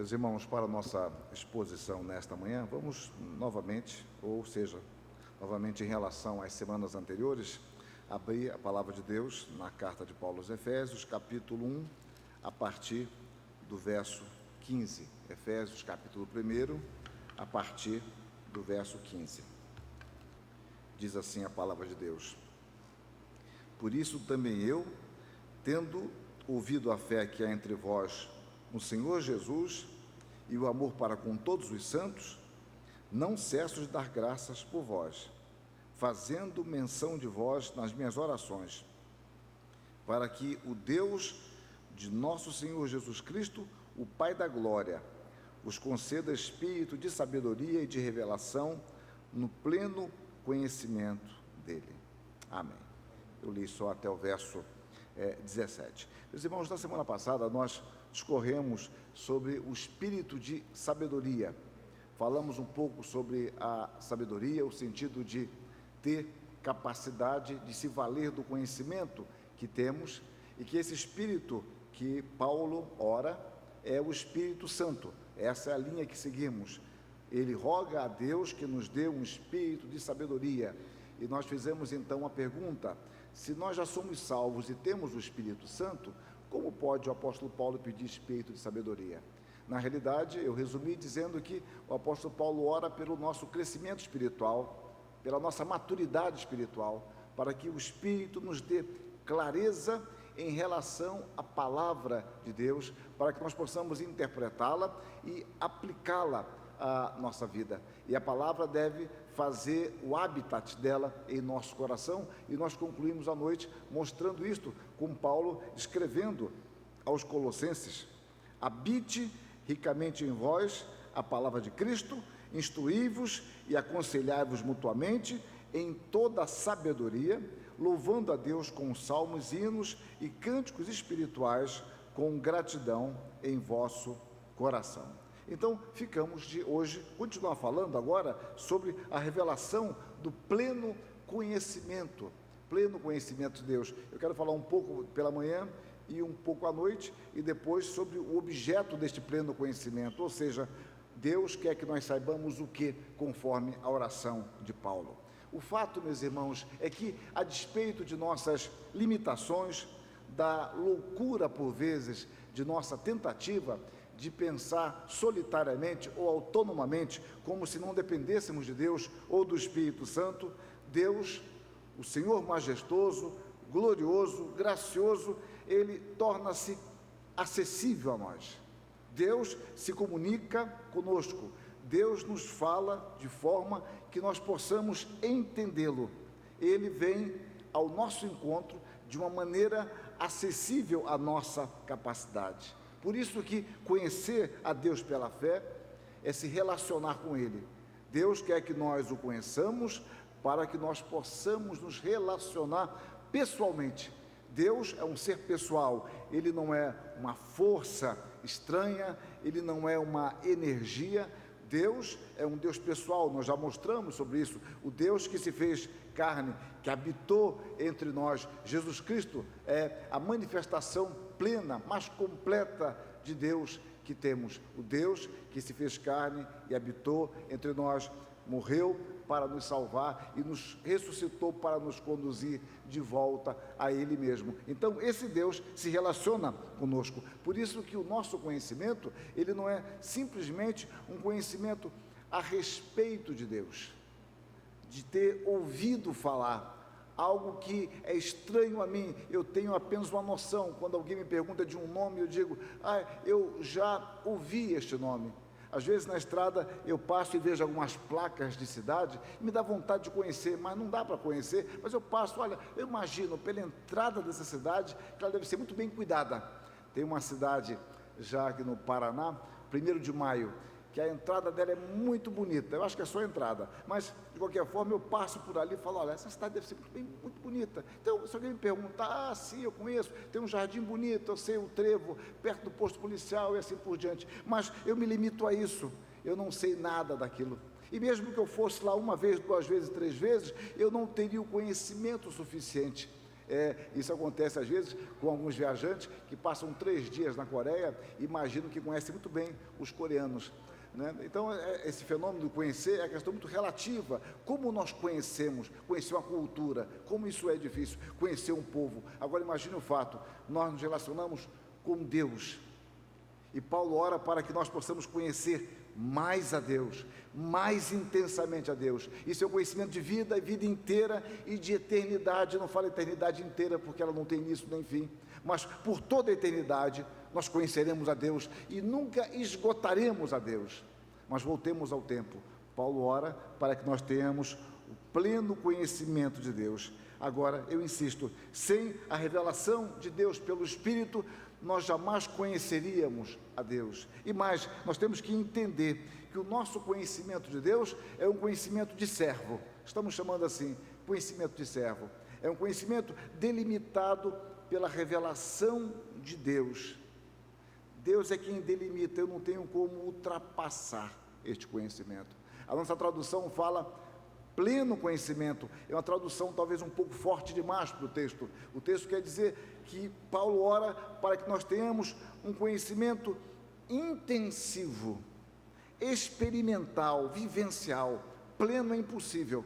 Meus irmãos, para a nossa exposição nesta manhã, vamos novamente, novamente em relação às semanas anteriores, abrir a palavra de Deus na carta de Paulo aos Efésios, capítulo 1, a partir do verso 15. Efésios, capítulo 1, a partir do verso 15. Diz assim a palavra de Deus: Por isso também eu, tendo ouvido a fé que há entre vós no Senhor Jesus e o amor para com todos os santos, não cesso de dar graças por vós, fazendo menção de vós nas minhas orações, para que o Deus de nosso Senhor Jesus Cristo, o Pai da glória, vos conceda espírito de sabedoria e de revelação no pleno conhecimento dele. Amém. Eu li só até o verso 17. Meus irmãos, na semana passada nós discorremos sobre o espírito de sabedoria. Falamos um pouco sobre a sabedoria, o sentido de ter capacidade de se valer do conhecimento que temos, e que esse espírito que Paulo ora é o Espírito Santo. Essa é a linha que seguimos. Ele roga a Deus que nos dê um espírito de sabedoria. E nós fizemos então a pergunta: se nós já somos salvos e temos o Espírito Santo, como pode o apóstolo Paulo pedir espírito de sabedoria? Na realidade, eu resumi dizendo que o apóstolo Paulo ora pelo nosso crescimento espiritual, pela nossa maturidade espiritual, para que o Espírito nos dê clareza em relação à palavra de Deus, para que nós possamos interpretá-la e aplicá-la à nossa vida. E a palavra deve fazer o habitat dela em nosso coração, e nós concluímos a noite mostrando isto, com Paulo escrevendo aos Colossenses: habite ricamente em vós a palavra de Cristo, instruí-vos e aconselhai-vos mutuamente em toda a sabedoria, louvando a Deus com salmos, hinos e cânticos espirituais, com gratidão em vosso coração. Então, ficamos de hoje, continuar falando agora sobre a revelação do pleno conhecimento de Deus. Eu quero falar um pouco pela manhã e um pouco à noite, e depois sobre o objeto deste pleno conhecimento, ou seja, Deus quer que nós saibamos o que, conforme a oração de Paulo. O fato, meus irmãos, é que, a despeito de nossas limitações, da loucura por vezes de nossa tentativa de pensar solitariamente ou autonomamente, como se não dependêssemos de Deus ou do Espírito Santo, Deus, o Senhor majestoso, glorioso, gracioso, Ele torna-se acessível a nós. Deus se comunica conosco, Deus nos fala de forma que nós possamos entendê-lo. Ele vem ao nosso encontro de uma maneira acessível à nossa capacidade. Por isso que conhecer a Deus pela fé é se relacionar com Ele. Deus quer que nós o conheçamos para que nós possamos nos relacionar pessoalmente. Deus é um ser pessoal, Ele não é uma força estranha, Ele não é uma energia. Deus é um Deus pessoal, nós já mostramos sobre isso, o Deus que se fez carne, que habitou entre nós. Jesus Cristo é a manifestação plena, mais completa de Deus que temos, o Deus que se fez carne e habitou entre nós, morreu para nos salvar e nos ressuscitou para nos conduzir de volta a Ele mesmo. Então, esse Deus se relaciona conosco. Por isso que o nosso conhecimento, ele não é simplesmente um conhecimento a respeito de Deus, de ter ouvido falar, algo que é estranho a mim, eu tenho apenas uma noção. Quando alguém me pergunta de um nome, eu digo: eu já ouvi este nome. Às vezes na estrada eu passo e vejo algumas placas de cidade, me dá vontade de conhecer, mas não dá para conhecer, mas eu passo, olha, eu imagino pela entrada dessa cidade que ela deve ser muito bem cuidada. Tem uma cidade já aqui no Paraná, 1º de Maio, que a entrada dela é muito bonita. Eu acho que é só a entrada, mas de qualquer forma eu passo por ali e falo: olha, essa cidade deve ser muito bonita. Então, se alguém me perguntar: sim, eu conheço, tem um jardim bonito, eu sei o trevo, perto do posto policial e assim por diante, mas eu me limito a isso, eu não sei nada daquilo. E mesmo que eu fosse lá uma vez, 2 vezes, 3 vezes, eu não teria o conhecimento suficiente. Isso acontece às vezes com alguns viajantes que passam 3 dias na Coreia e imaginam que conhecem muito bem os coreanos, né? Então, esse fenômeno do conhecer é uma questão muito relativa. Como nós conhecemos, conhecer uma cultura, como isso é difícil, conhecer um povo. Agora, imagine o fato, nós nos relacionamos com Deus, e Paulo ora para que nós possamos conhecer mais a Deus, mais intensamente a Deus. Isso é o conhecimento de vida, vida inteira e de eternidade. Não falo eternidade inteira porque ela não tem início nem fim, mas por toda a eternidade nós conheceremos a Deus e nunca esgotaremos a Deus. Mas voltemos ao tempo. Paulo ora para que nós tenhamos o pleno conhecimento de Deus. Agora, eu insisto, sem a revelação de Deus pelo Espírito, nós jamais conheceríamos a Deus. E mais, nós temos que entender que o nosso conhecimento de Deus é um conhecimento de servo. Estamos chamando assim, conhecimento de servo. É um conhecimento delimitado pela revelação de Deus. Deus é quem delimita, eu não tenho como ultrapassar este conhecimento. A nossa tradução fala pleno conhecimento, é uma tradução talvez um pouco forte demais para o texto. O texto quer dizer que Paulo ora para que nós tenhamos um conhecimento intensivo, experimental, vivencial. Pleno é impossível.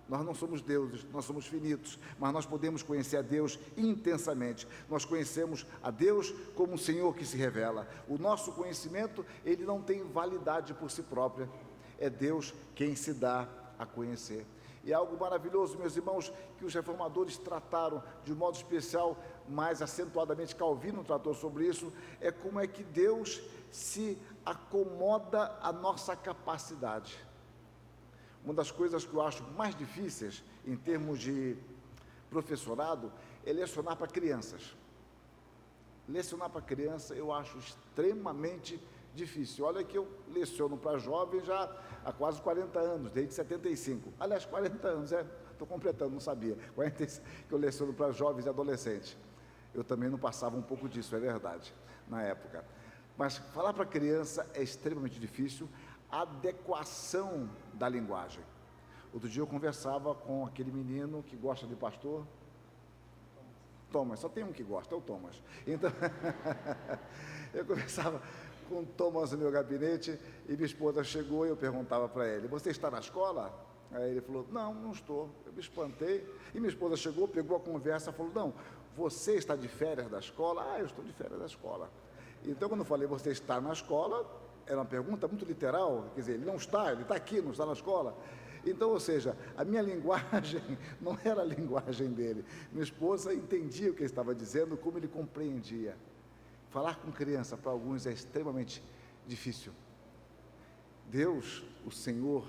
Nós não somos deuses, nós somos finitos, mas nós podemos conhecer a Deus intensamente. Nós conhecemos a Deus como um Senhor que se revela. O nosso conhecimento, ele não tem validade por si própria. É Deus quem se dá a conhecer. E é algo maravilhoso, meus irmãos, que os reformadores trataram de um modo especial, mais acentuadamente Calvino tratou sobre isso, é como é que Deus se acomoda à nossa capacidade. Uma das coisas que eu acho mais difíceis em termos de professorado é lecionar para crianças. Lecionar para criança eu acho extremamente difícil. Olha que eu leciono para jovens já há quase 40 anos, desde 75. Aliás, 40 anos, estou completando, não sabia. 45 que eu leciono para jovens e adolescentes. Eu também não passava um pouco disso, é verdade, na época. Mas falar para criança é extremamente difícil. Adequação da linguagem. Outro dia eu conversava com aquele menino que gosta de pastor. Thomas, só tem um que gosta, é o Thomas. Então, eu conversava com o Thomas no meu gabinete e minha esposa chegou e eu perguntava para ele, você está na escola? Aí ele falou, não estou. Eu me espantei e minha esposa chegou, pegou a conversa e falou, não, você está de férias da escola? Eu estou de férias da escola. Então, quando eu falei, você está na escola, era uma pergunta muito literal, quer dizer, ele não está, ele está aqui, não está na escola. Então, ou seja, a minha linguagem não era a linguagem dele. Minha esposa entendia o que ele estava dizendo, como ele compreendia. Falar com criança, para alguns, é extremamente difícil. Deus, o Senhor,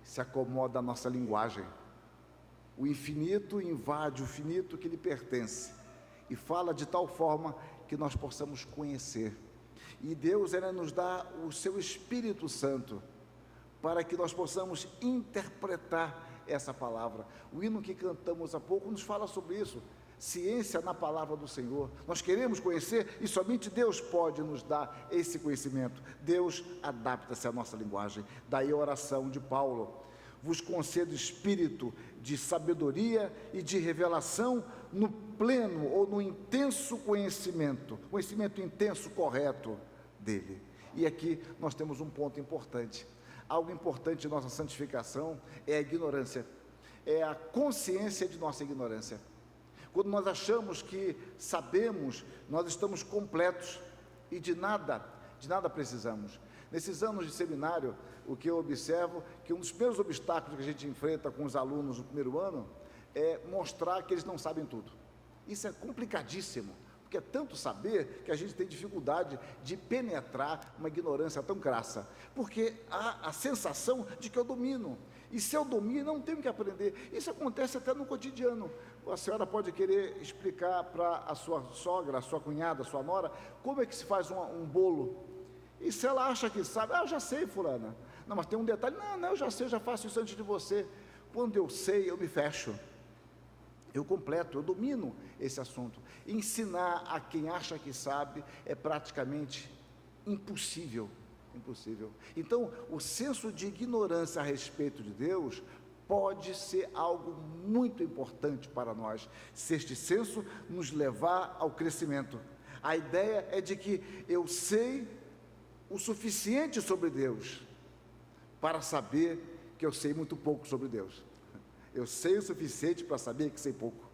se acomoda à nossa linguagem. O infinito invade o finito que lhe pertence e fala de tal forma que nós possamos conhecer. E Deus, ele nos dá o seu Espírito Santo para que nós possamos interpretar essa palavra. O hino que cantamos há pouco nos fala sobre isso. Ciência na palavra do Senhor. Nós queremos conhecer e somente Deus pode nos dar esse conhecimento. Deus adapta-se à nossa linguagem. Daí a oração de Paulo. Vos concedo espírito de sabedoria e de revelação no pleno ou no intenso conhecimento intenso, correto dele. E aqui nós temos um ponto importante. Algo importante de nossa santificação é a ignorância, é a consciência de nossa ignorância. Quando nós achamos que sabemos, nós estamos completos e de nada precisamos. Nesses anos de seminário, o que eu observo, que um dos primeiros obstáculos que a gente enfrenta com os alunos no primeiro ano, é mostrar que eles não sabem tudo. Isso é complicadíssimo, porque é tanto saber que a gente tem dificuldade de penetrar uma ignorância tão crassa, porque há a sensação de que eu domino, e se eu domino, não tenho que aprender. Isso acontece até no cotidiano. A senhora pode querer explicar para a sua sogra, a sua cunhada, a sua nora, como é que se faz um bolo, e se ela acha que sabe, eu já sei, fulana, não, mas tem um detalhe, não, eu já sei, eu já faço isso antes de você. Quando eu sei, eu me fecho, eu completo, eu domino esse assunto. Ensinar a quem acha que sabe é praticamente impossível. Então, o senso de ignorância a respeito de Deus pode ser algo muito importante para nós, se este senso nos levar ao crescimento. A ideia é de que eu sei o suficiente sobre Deus para saber que eu sei muito pouco sobre Deus. Eu sei o suficiente para saber que sei pouco.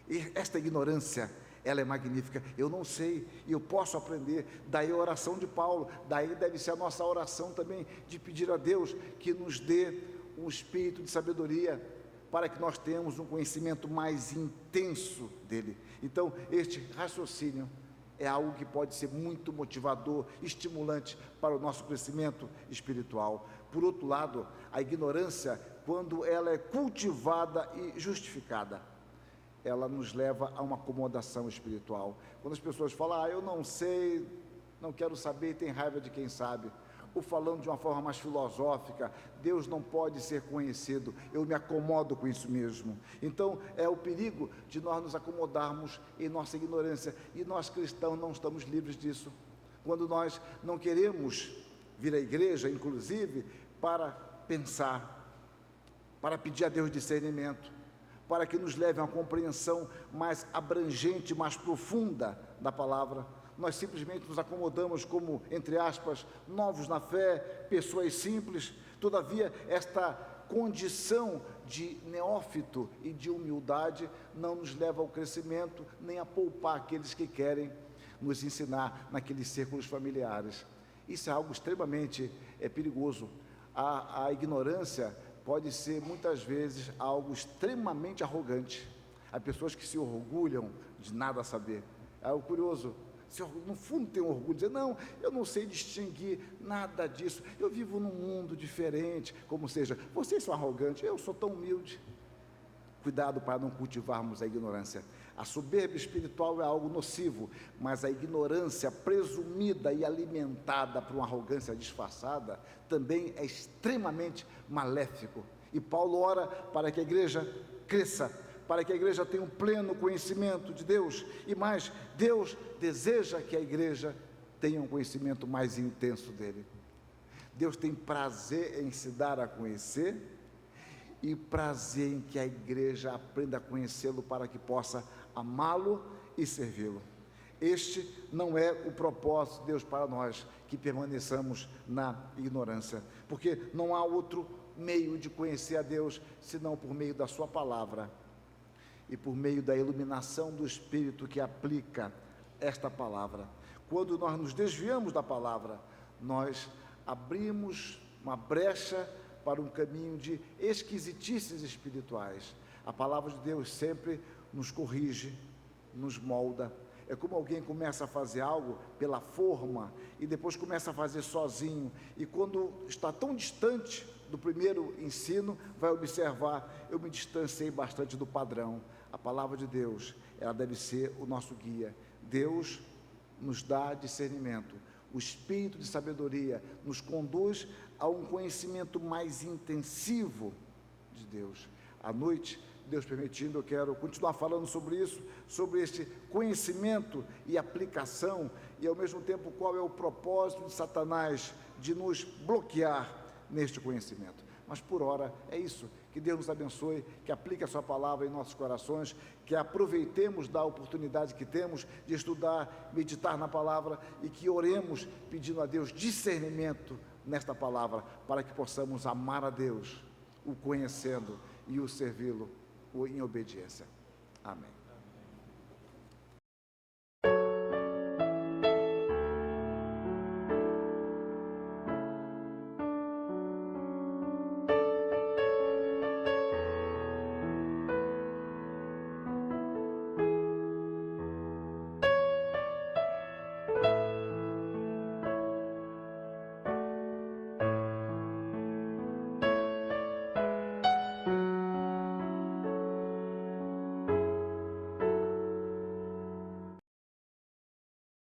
E esta ignorância, ela é magnífica. Eu não sei e eu posso aprender. Daí a oração de Paulo, daí deve ser a nossa oração também, de pedir a Deus que nos dê um espírito de sabedoria, para que nós tenhamos um conhecimento mais intenso dele. Então, este raciocínio é algo que pode ser muito motivador, estimulante para o nosso crescimento espiritual. Por outro lado, a ignorância, quando ela é cultivada e justificada, ela nos leva a uma acomodação espiritual. Quando as pessoas falam, eu não sei, não quero saber, tem raiva de quem sabe, ou falando de uma forma mais filosófica, Deus não pode ser conhecido, eu me acomodo com isso mesmo. Então, é o perigo de nós nos acomodarmos em nossa ignorância, e nós cristãos não estamos livres disso. Quando nós não queremos vir à igreja, inclusive, para pensar, para pedir a Deus discernimento, para que nos leve a uma compreensão mais abrangente, mais profunda da palavra, nós simplesmente nos acomodamos como, entre aspas, novos na fé, pessoas simples. Todavia, esta condição de neófito e de humildade não nos leva ao crescimento, nem a poupar aqueles que querem nos ensinar naqueles círculos familiares. Isso é algo extremamente perigoso. A ignorância pode ser, muitas vezes, algo extremamente arrogante. Há pessoas que se orgulham de nada saber. É algo curioso. No fundo tem um orgulho de dizer, não, eu não sei distinguir nada disso, eu vivo num mundo diferente, como seja, vocês são arrogantes, eu sou tão humilde. Cuidado para não cultivarmos a ignorância. A soberba espiritual é algo nocivo, mas a ignorância presumida e alimentada por uma arrogância disfarçada também é extremamente maléfico. E Paulo ora para que a igreja cresça, para que a igreja tenha um pleno conhecimento de Deus, e mais, Deus deseja que a igreja tenha um conhecimento mais intenso dele. Deus tem prazer em se dar a conhecer, e prazer em que a igreja aprenda a conhecê-lo para que possa amá-lo e servi-lo. Este não é o propósito de Deus para nós, que permaneçamos na ignorância, porque não há outro meio de conhecer a Deus, senão por meio da sua palavra, e por meio da iluminação do Espírito que aplica esta palavra. Quando nós nos desviamos da palavra, nós abrimos uma brecha para um caminho de esquisitices espirituais. A palavra de Deus sempre nos corrige, nos molda. É como alguém começa a fazer algo pela forma e depois começa a fazer sozinho, e quando está tão distante do primeiro ensino, vai observar, eu me distanciei bastante do padrão. A palavra de Deus, ela deve ser o nosso guia. Deus nos dá discernimento, o espírito de sabedoria nos conduz a um conhecimento mais intensivo de Deus. À noite, Deus permitindo, eu quero continuar falando sobre isso, sobre este conhecimento e aplicação, e ao mesmo tempo qual é o propósito de Satanás de nos bloquear neste conhecimento. Mas por hora é isso. Que Deus nos abençoe, que aplique a sua palavra em nossos corações, que aproveitemos da oportunidade que temos de estudar, meditar na palavra, e que oremos pedindo a Deus discernimento nesta palavra, para que possamos amar a Deus, o conhecendo e o servi-lo em obediência. Amém.